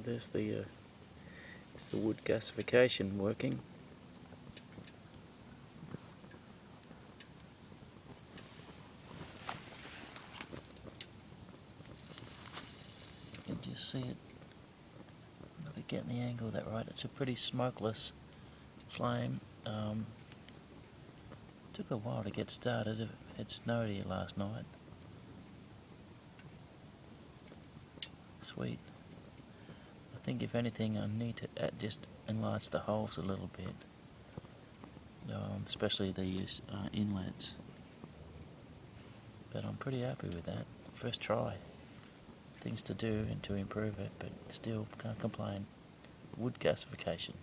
there's it's the wood gasification working. You can just see it. If we get the angle of that right, it's a pretty smokeless flame. Took a while to get started. It snowed here last night. Sweet. I think if anything I need to just enlarge the holes a little bit, especially these inlets. But I'm pretty happy with that. First try. Things to do and to improve it, but still can't complain. Wood gasification.